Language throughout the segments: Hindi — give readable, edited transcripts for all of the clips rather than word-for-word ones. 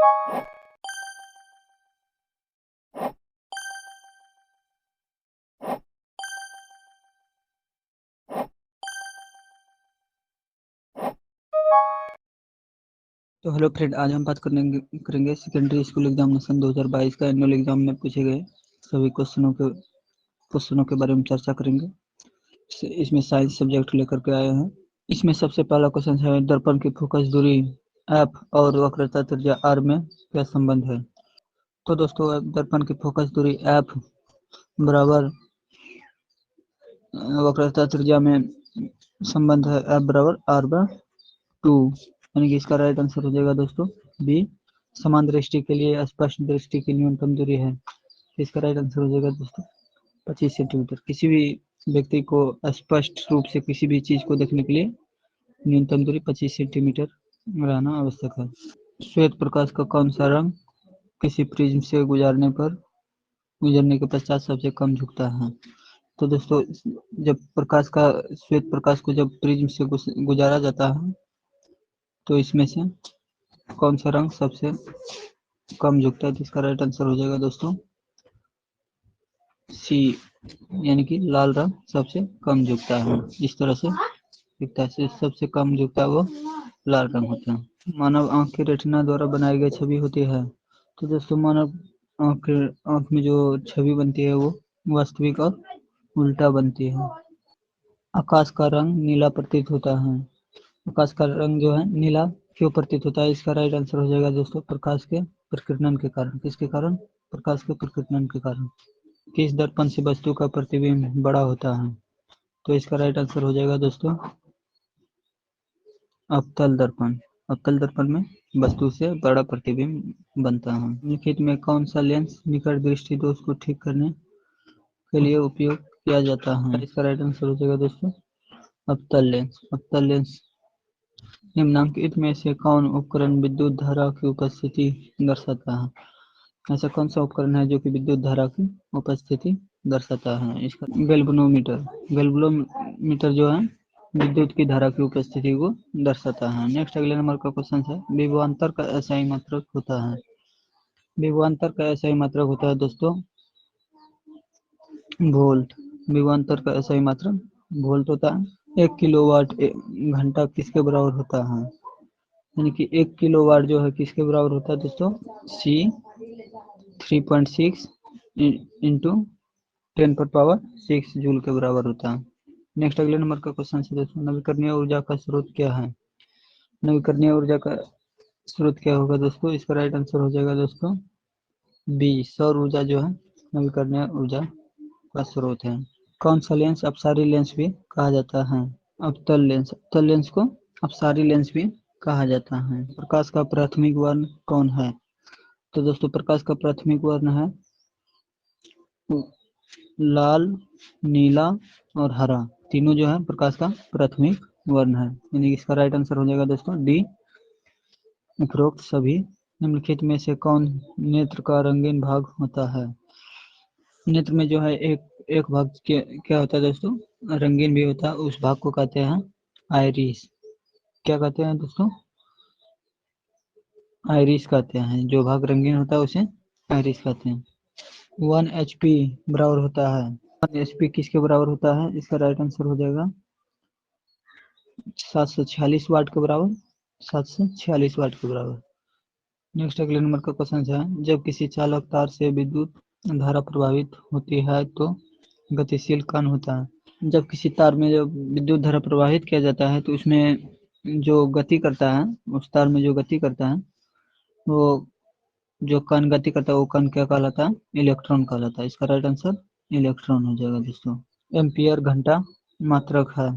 तो हेलो फ्रेंड, आज हम बात करेंगे सेकेंडरी स्कूल एग्जामिनेशन 2022 का एनुअल एग्जाम में पूछे गए सभी क्वेश्चनों के बारे में चर्चा करेंगे। इसमें साइंस सब्जेक्ट लेकर के आए हैं। इसमें सबसे पहला क्वेश्चन है, दर्पण की फोकस दूरी एफ और वक्रता त्रिज्या आर में क्या संबंध है। तो दोस्तों, दर्पण की फोकस दूरी एफ बराबर वक्रता त्रिज्या में संबंध है एफ बराबर r/2, यानी कि इसका राइट आंसर हो जाएगा दोस्तों बी। समान दृष्टि के लिए स्पष्ट दृष्टि की न्यूनतम दूरी है, इसका राइट आंसर हो जाएगा दोस्तों 25 सेंटीमीटर। किसी भी व्यक्ति को स्पष्ट रूप से किसी भी चीज को देखने के लिए न्यूनतम दूरी 25 सेंटीमीटर रहना आवश्यक है। श्वेत प्रकाश का कौन सा रंग किसी प्रिज्म से गुजरने के पश्चात सबसे कम झुकता है। तो दोस्तों, जब श्वेत प्रकाश को जब प्रिज्म से गुजारा जाता है तो इसमें से कौन सा रंग सबसे कम झुकता है, तो इसका राइट आंसर हो जाएगा दोस्तों सी, यानी कि लाल रंग सबसे कम झुकता है। इस तरह से दिखता है, सबसे कम झुकता है वो लाल रंग होता है। मानव आंख की रेटिना द्वारा बनाई गई छवि होती है। तो दोस्तों, मानव आंख में जो छवि बनती है वो वास्तविक और उल्टा बनती है। आकाश का रंग नीला प्रतीत होता है। आकाश का रंग जो है नीला क्यों प्रतीत होता है, इसका राइट आंसर हो जाएगा दोस्तों प्रकाश के प्रकीर्णन के कारण। किसके कारण? प्रकाश के प्रकीर्णन के कारण। किस दर्पण से वस्तु का प्रतिबिंब बड़ा होता है, तो इसका राइट आंसर हो जाएगा दोस्तों अवतल दर्पण। अवतल दर्पण में वस्तु से बड़ा प्रतिबिंब बनता है। निम्नलिखित में कौन सा लेंस निकट दृष्टि दोष को ठीक करने के लिए उपयोग किया जाता है, इसका राइट आंसर हो जाएगा दोस्तों अवतल लेंस। अवतल लेंस। निम्नलिखित में से कौन उपकरण विद्युत धारा की उपस्थिति दर्शाता है। ऐसा कौन सा उपकरण है जो कि विद्युत धारा की उपस्थिति दर्शाता है, इसका गैल्वेनोमीटर। गैल्वेनोमीटर जो है विद्युत की धारा की उपस्थिति को दर्शाता है। नेक्स्ट अगले नंबर का क्वेश्चन है, विभवांतर का एसआई मात्रक होता है। विभवांतर का एसआई मात्रक होता है दोस्तों वोल्ट। विभवांतर का एसआई मात्रक वोल्ट होता है। 1 किलोवाट घंटा किसके बराबर होता है, यानी कि 1 किलोवाट जो है किसके बराबर होता है दोस्तों सी 3.6 इंटू 10⁻⁶ जूल के बराबर होता है। नेक्स्ट अगले नंबर का क्वेश्चन है दोस्तों, नवीकरणीय ऊर्जा का स्रोत क्या है। नवीकरणीय ऊर्जा का स्रोत क्या होगा दोस्तों, इसका राइट आंसर हो जाएगा दोस्तों बी। सौर ऊर्जा जो है नवीकरणीय ऊर्जा का स्रोत है। कौन सा लेंस अपसारी लेंस भी कहा जाता है। अवतल लेंस। अवतल लेंस को अपसारी लेंस भी कहा जाता है। प्रकाश का प्राथमिक वर्ण कौन है, तो दोस्तों प्रकाश का प्राथमिक वर्ण है लाल, नीला और हरा। तीनों जो है प्रकाश का प्राथमिक वर्ण है, यानी इसका राइट आंसर हो जाएगा दोस्तों डी उपरोक्त सभी। निम्नलिखित में से कौन नेत्र का रंगीन भाग होता है। नेत्र में जो है एक भाग क्या होता है दोस्तों रंगीन भी होता है, उस भाग को कहते हैं आइरिस। क्या कहते हैं दोस्तों, आइरिस कहते हैं। जो भाग रंगीन होता है उसे आइरिस कहते हैं। 1 HP बराबर होता है, 1 HP किसके बराबर होता है, इसका राइट आंसर हो जाएगा 746 वाट के बराबर। 746 वाट के बराबर। नेक्स्ट अगले नंबर का क्वेश्चन है, जब किसी चालक तार से विद्युत धारा प्रवाहित होती है तो गतिशील कण होता है। जब किसी तार में जब विद्युत धारा प्रवाहित किया जाता है तो उसमें जो गति करता है, उस तार में जो गति करता है वो जो कण गति करता है वो कण क्या कहलाता है, इलेक्ट्रॉन कहलाता है। इसका राइट आंसर इलेक्ट्रॉन हो जाएगा दोस्तों। एम्पियर घंटा मात्रक है।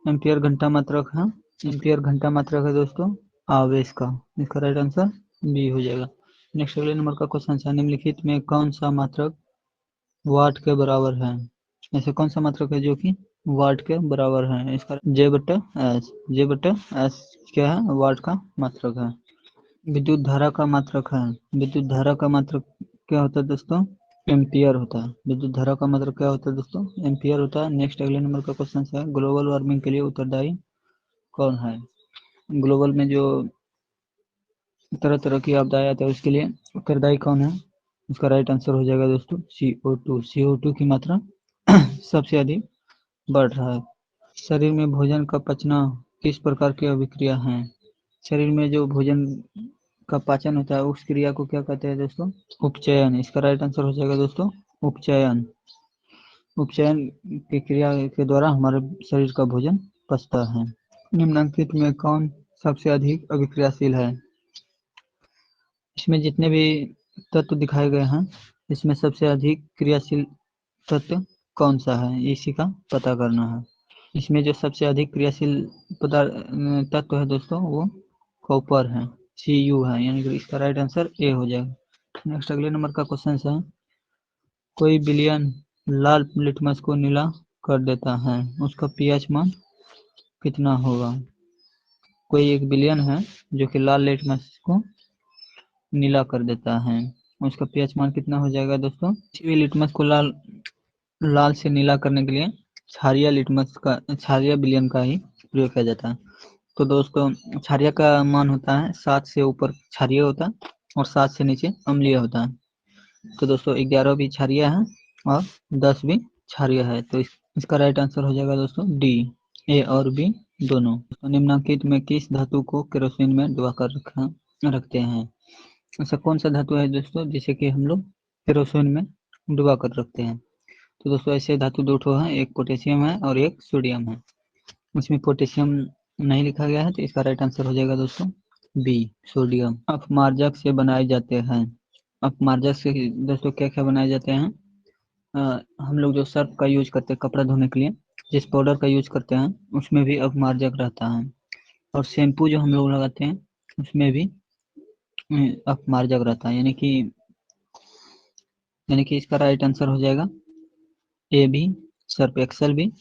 एम्पियर घंटा मात्रक है। एम्पियर घंटा मात्रक है दोस्तों आवेश का। इसका राइट आंसर बी हो जाएगा। नेक्स्ट अगले नंबर का क्वेश्चन है, निम्नलिखित में कौन सा मात्रक वाट के बराबर है। ऐसे कौन सा मात्रक है जो कि वाट के बराबर है, इसका J/S। J/S क्या है, वाट का मात्रक है। विद्युत धारा का मात्रक है। विद्युत धारा का मात्रक क्या होता है दोस्तों, एम्पियर होता है। विद्युत धारा का मात्रक क्या होता है दोस्तों, एम्पियर होता है। नेक्स्ट अगले नंबर का क्वेश्चन है, ग्लोबल वार्मिंग के लिए उत्तरदायी कौन है। ग्लोबल में जो तरह तरह की आपदाएं आती है, उसके लिए उत्तरदायी कौन है? उसका राइट आंसर हो जाएगा दोस्तों CO2। CO2 की मात्रा सबसे अधिक बढ़ रहा है। शरीर में भोजन का पचना किस प्रकार की अभिक्रिया है? शरीर में जो भोजन का पाचन होता है उस क्रिया को क्या कहते हैं दोस्तों? उपचयन। इसका राइट आंसर हो जाएगा दोस्तों उपचयन। उपचयन की क्रिया के द्वारा हमारे शरीर का भोजन पचता है। निम्नलिखित में कौन सबसे अधिक अभिक्रियाशील है? इसमें जितने भी तत्व दिखाए गए हैं, इसमें सबसे अधिक क्रियाशील तत्व कौन सा है, इसी का पता करना है। इसमें जो सबसे अधिक क्रियाशील पदार्थ तत्व है दोस्तों, वो कॉपर है, Cu है, यानी कि इसका राइट आंसर ए हो जाएगा। नेक्स्ट अगले नंबर का क्वेश्चन है, कोई विलयन लाल लिटमस को नीला कर देता है, उसका पीएच मान कितना होगा? कोई एक विलयन है जो कि लाल लिटमस को नीला कर देता है, उसका पीएच मान कितना हो जाएगा दोस्तों? किसी भी लिटमस को लाल से नीला करने के लिए क्षारीय विलयन का ही प्रयोग किया जाता है। तो दोस्तों क्षारीय का मान होता है 7 से ऊपर क्षारीय होता है और 7 से नीचे अम्लीय होता है। तो दोस्तों 11 भी क्षारीय है और 10 भी क्षारीय है, तो इसका राइट आंसर हो जाएगा दोस्तों डी, ए और बी दोनों। तो निम्नलिखित में किस धातु को केरोसिन में डुबाकर रखते हैं? ऐसा कौन सा धातु है दोस्तों जिसे कि हम लोग केरोसिन में डुबा कर रखते हैं? तो दोस्तों ऐसे धातु दो ठो है, एक पोटेशियम है और एक सोडियम है। इसमें पोटेशियम नहीं लिखा गया है, तो इसका राइट आंसर हो जाएगा दोस्तों बी, सोडियम। अपमार्जक से बनाए जाते हैं। अपमार्जक से दोस्तों क्या क्या बनाए जाते हैं? हम लोग जो सर्फ का यूज करते हैं कपड़ा धोने के लिए, जिस पाउडर का यूज करते हैं उसमें भी अपमार्जक रहता है, और शैम्पू जो हम लोग लगाते हैं उसमें भी अपमार्जक रहता है, यानी कि इसका राइट आंसर हो जाएगा ए भी, सर्फ एक्सेल भी,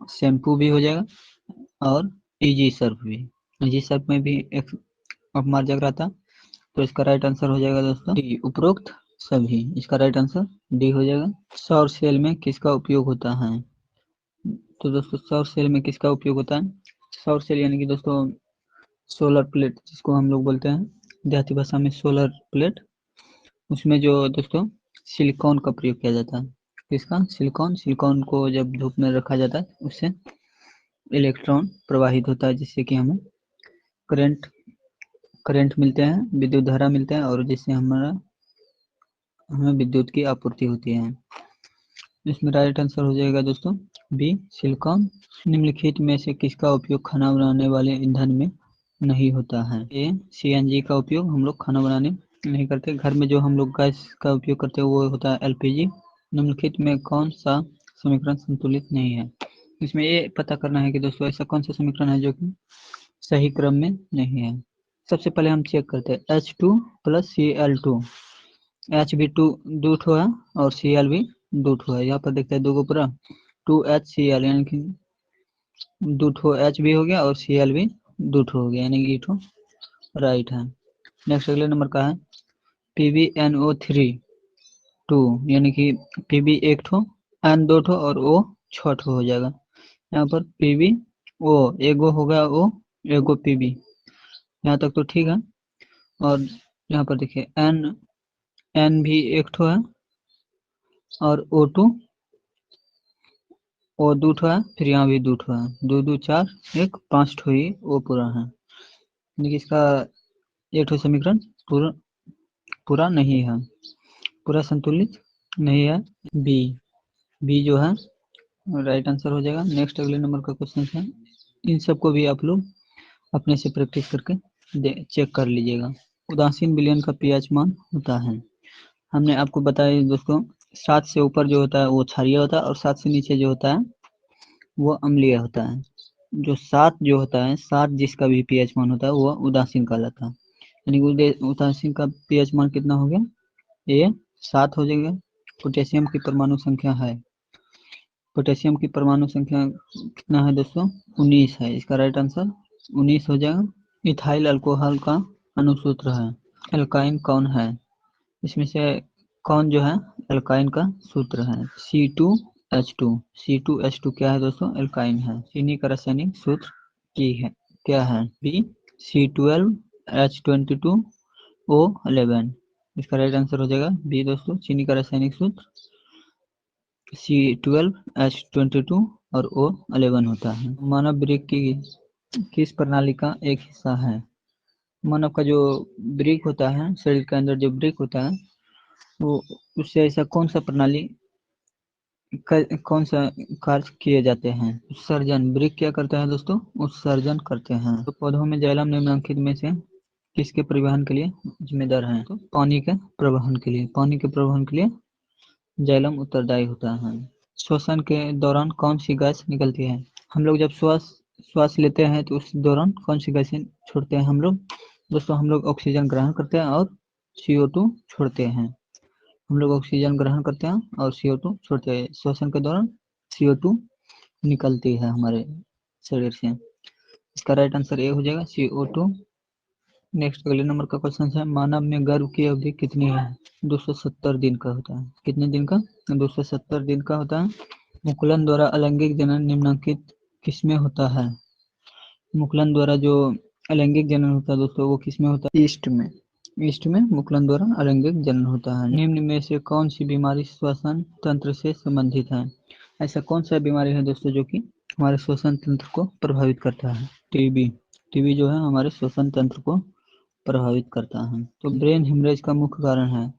शैम्पू भी हो जाएगा और इजी सर्फ भी। इजी सर्फ में भी एक अपमार्जक रहता, तो इसका राइट आंसर हो जाएगा दोस्तों डी, उपरोक्त सभी। इसका राइट आंसर डी हो जाएगा। सौर सेल में किसका उपयोग होता है? तो दोस्तों सौर सेल में किसका उपयोग होता है? सौर सेल यानी कि दोस्तों सोलर प्लेट, जिसको हम लोग बोलते हैं देहाती भाषा में सोलर प्लेट, उसमें जो दोस्तों सिलिकॉन का प्रयोग किया जाता है। किसका? सिलिकॉन को जब धूप में रखा जाता है उससे इलेक्ट्रॉन प्रवाहित होता है, जिससे कि हमें करंट मिलते हैं, विद्युत धारा मिलते हैं, और जिससे हमें विद्युत की आपूर्ति होती है। इसमें राइट आंसर हो जाएगा दोस्तों बी, सिलिकॉन। निम्नलिखित में से किसका उपयोग खाना बनाने वाले ईंधन में नहीं होता है? ए, CNG का उपयोग हम लोग खाना बनाने नहीं करते। घर में जो हम लोग गैस का उपयोग करते हैं वो होता है LPG। निम्नलिखित में कौन सा समीकरण संतुलित नहीं है? इसमें ये पता करना है कि दोस्तों ऐसा कौन सा समीकरण है जो कि सही क्रम में नहीं है। सबसे पहले हम चेक करते हैं H2 + Cl2। H भी दो ठो है और Cl भी दो ठो है। यहाँ पर देखते हैं दो को पूरा 2HCl, यानी कि दो ठो H भी हो गया और Cl भी दो ठो हो गया, यानी कि ठो राइट है। नेक्स्ट अगले नंबर का है PbNO3 2, यानी कि Pb एक ठो, N दो ठो और O 6 ठो हो जाएगा। यहाँ पर PbO एगो होगा, O एगो Pb, यहाँ तक तो ठीक है। और यहाँ पर देखिए N भी एक ठो है और O2 O दो ठो है, फिर यहाँ भी दो ठो है, 2 2 4 1 5 ठो ही O पूरा है, यानी कि इसका एक ठो समीकरण पूरा नहीं है, पूरा संतुलित नहीं है। बी जो है राइट आंसर हो जाएगा। नेक्स्ट अगले नंबर का क्वेश्चन है, इन सबको भी आप लोग अपने से प्रैक्टिस करके चेक कर लीजिएगा। उदासीन विलयन का पीएच मान होता है, हमने आपको बताया दोस्तों 7 से ऊपर जो होता है वो क्षारीय होता है और 7 से नीचे जो होता है वो अम्लीय होता है। जो 7 जो होता है, 7 जिसका भी पीएच मान होता है वो उदासीन कहलाता है, यानी उदासीन का पीएच मान कितना हो गया? ये 7 हो जाएगा। पोटेशियम की परमाणु संख्या है, पोटेशियम की परमाणु संख्या कितना है दोस्तों? 19 है, इसका राइट आंसर 19 हो जाएगा। इथाइल अल्कोहल का अणुसूत्र है, एल्काइन कौन है? इसमें से कौन जो है एल्काइन का सूत्र है? C2H2। C2H2 क्या है दोस्तों? एल्काइन है। चीनी का रासायनिक सूत्र की है क्या है? B, C12H22 CO11। इसका राइट आंसर हो जाएगा बी दोस्तों। चीनी का रासायनिक सूत्र C12H22 और O11 होता है। मानव वृक्क की किस प्रणाली का एक हिस्सा है? मानव का जो वृक्क होता है, शरीर के अंदर जो वृक्क होता है, वो उससे ऐसा कौन सा प्रणाली कौन सा कार्य किए जाते हैं? उत्सर्जन। वृक्क क्या करता है दोस्तों? उत्सर्जन करते हैं। तो पौधों में जाइलम निम्नलिखित में से किसके परिवहन के लिए जिम्मेदार है? तो पानी के प्रवहन के लिए। पानी के प्रवहन के लिए जाइलम उत्तरदायी होता है। श्वसन के दौरान कौन सी गैस निकलती है? हम लोग जब श्वास लेते हैं तो उस दौरान कौन सी गैसें छोड़ते हैं हम लोग? दोस्तों हम लोग ऑक्सीजन ग्रहण करते हैं और CO2 छोड़ते हैं। हम लोग ऑक्सीजन ग्रहण करते हैं और CO2 छोड़ते हैं। श्वसन के दौरान CO2 निकलती है हमारे शरीर से। इसका राइट आंसर ए हो जाएगा, CO2। नेक्स्ट अगले नंबर का क्वेश्चन है, मानव में गर्भ की अवधि कितनी है? 270 दिन का होता है। कितने दिन का? 270 दिन का होता है। मुकुलन द्वारा अलैंगिक जनन निम्नलिखित किसमें होता है? मुकुलन द्वारा जो अलैंगिक जनन होता है दोस्तों, वो किसमें होता है? ईस्ट में। ईस्ट में मुकुलन द्वारा अलैंगिक जनन होता है। निम्न में से कौन सी बीमारी श्वसन तंत्र से संबंधित है? ऐसा कौन सा बीमारी है दोस्तों जो कि हमारे श्वसन तंत्र को प्रभावित करता है? टीबी। टीबी जो है हमारे श्वसन तंत्र को प्रभावित करता है। तो ब्रेन हेमरेज का मुख्य कारण है,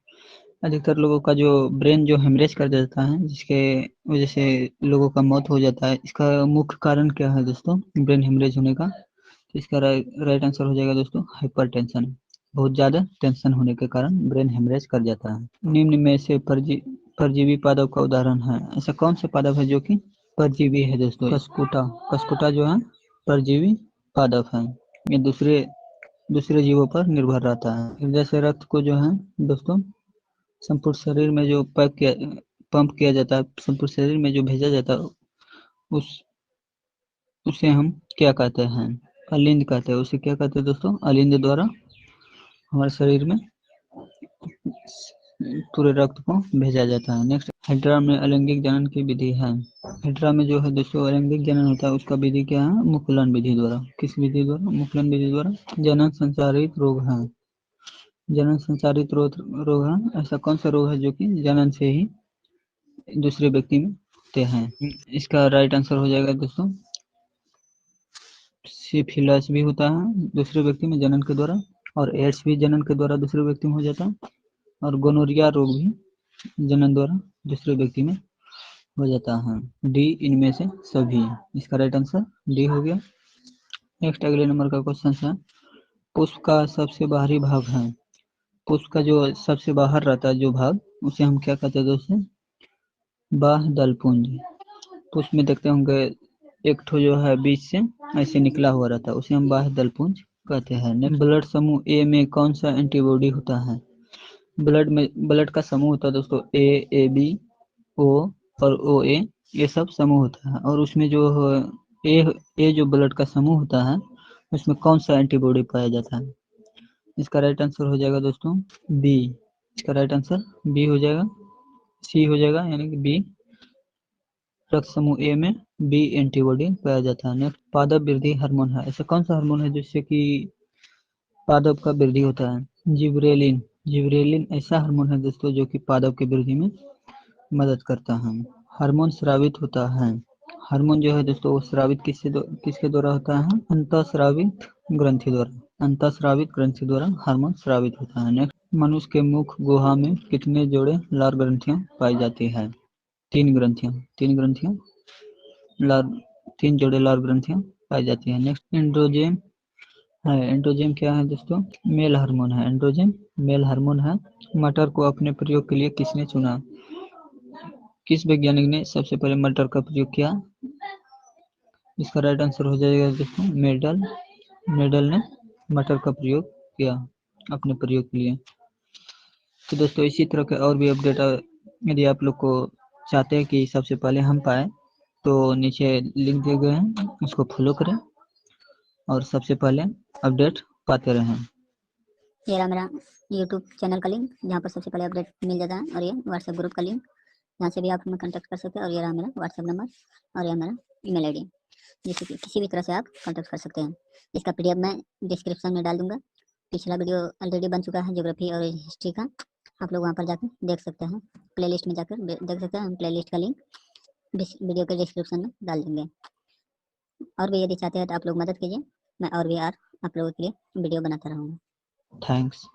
अधिकतर लोगों का जो ब्रेन जो हेमरेज कर देता है, जिसके वजह से लोगों का मौत हो जाता है, इसका मुख्य कारण क्या है दोस्तों ब्रेन हेमरेज होने का? तो इसका राइट आंसर हो जाएगा दोस्तों हाइपरटेंशन। बहुत ज़्यादा टेंशन होने के कारण ब्रेन हेमरेज कर जाता है। निम्न में से परजीवी पादप का उदाहरण है? ऐसा कौन सा पादप है जो कि परजीवी है दोस्तों? कस्कुटा। कस्कुटा जो है परजीवी पादप है। ये दूसरे जीवों पर निर्भर रहता है। हृदय से रक्त को जो है दोस्तों संपूर्ण शरीर में जो पंप किया जाता है, संपूर्ण शरीर में जो भेजा जाता है, उसे हम क्या कहते हैं? अलिंद कहते हैं। उसे क्या कहते हैं दोस्तों? अलिंद द्वारा हमारे शरीर में पूरे रक्त को भेजा जाता है। नेक्स्ट, हाइड्रा में अलैंगिक जनन की विधि है? हाइड्रा में जो है दोस्तों अलैंगिक जनन होता है, उसका विधि क्या है? मुकुलन विधि द्वारा। किस विधि द्वारा? मुकुलन विधि द्वारा। जनन संचारित रोग है। जनन संचारित रोग है। ऐसा कौन सा रोग है जो कि जनन से ही दूसरे व्यक्ति में होते हैं? इसका राइट आंसर हो जाएगा दोस्तों सिफिलिस भी होता है दूसरे व्यक्ति में जनन के द्वारा, और एड्स भी जनन के द्वारा दूसरे व्यक्ति में हो जाता है, और गोनोरिया रोग भी जनन द्वारा दूसरे व्यक्ति में हो जाता है। डी इनमें से सभी। इसका राइट आंसर डी हो गया। नेक्स्ट अगले नंबर का क्वेश्चन है, पुष्प का सबसे बाहरी भाग है? पुष्प का जो सबसे बाहर रहता है जो भाग, उसे हम क्या कहते हैं दोस्तों? बाह्य दलपुंज। पुष्प में देखते होंगे एक ठो जो है बीच से ऐसे निकला हुआ रहता है, उसे हम बाह्य दलपुंज कहते हैं। ब्लड समूह ए में कौन सा एंटीबॉडी होता है? ब्लड का समूह होता है दोस्तों ए बी ओ और ओ ए, ये सब समूह होता है, और उसमें जो ए जो ब्लड का समूह होता है, उसमें कौन सा एंटीबॉडी पाया जाता है? इसका राइट आंसर हो जाएगा दोस्तों बी। इसका राइट आंसर बी हो जाएगा, सी हो जाएगा, यानी कि बी। रक्त समूह ए में बी एंटीबॉडी पाया जाता है। नेक्स्ट, पादप वृद्धि हार्मोन है? ऐसा कौन सा हार्मोन है जिससे कि पादप का वृद्धि होता है? जिब्रेलिन। जिब्रेलिन ऐसा हार्मोन है दोस्तों जो कि पादप की वृद्धि में मदद करता है। हार्मोन स्रावित होता है? हार्मोन जो है दोस्तों वो स्रावित किसके द्वारा होता है? अंतःस्रावित ग्रंथि द्वारा। अंतःस्रावित ग्रंथि द्वारा हार्मोन स्रावित होता है। नेक्स्ट, मनुष्य के मुख गुहा में कितने जोड़े लार ग्रंथियां पाई जाती है? 3 ग्रंथियां। 3 ग्रंथियां लार 3 जोड़े लार ग्रंथियां पाई जाती है। नेक्स्ट, एंड्रोजेन है? एंड्रोजेन क्या है दोस्तों? मेल हार्मोन है। एंड्रोजेन मेल हार्मोन है। मटर को अपने प्रयोग के लिए किसने चुना? किस वैज्ञानिक ने सबसे पहले मटर का प्रयोग किया? इसका राइट आंसर हो जाएगा दोस्तों मेडल। मेडल ने मटर का प्रयोग किया अपने प्रयोग के लिए। तो दोस्तों इसी तरह के और भी अपडेट यदि आप लोग को चाहते हैं कि सबसे पहले हम पाए, तो नीचे लिंक दिए गए हैं, उसको फॉलो करें और सबसे पहले अपडेट पाते रहें। ये रहा मेरा यूट्यूब चैनल का लिंक, जहाँ पर सबसे पहले अपडेट मिल जाता है, और ये व्हाट्सएप ग्रुप का लिंक, यहाँ से भी आप हमें कॉन्टैक्ट कर सकते हैं, और ये रहा मेरा व्हाट्सएप नंबर, और यह मेरा ईमेल आईडी, जिससे कि किसी भी तरह से आप कॉन्टैक्ट कर सकते हैं। इसका PDF मैं डिस्क्रिप्शन में डाल दूंगा, पिछला वीडियो ऑलरेडी बन चुका है ज्योग्राफी और हिस्ट्री का, आप लोग वहाँ पर जाकर देख सकते हैं, प्लेलिस्ट में जाकर देख सकते हैं। हम प्लेलिस्ट का लिंक वीडियो के डिस्क्रिप्शन में डाल देंगे। और भी यदि चाहते हैं तो आप लोग मदद कीजिए, मैं और भी आप लोगों के लिए वीडियो बनाता रहूँगा। थैंक्स।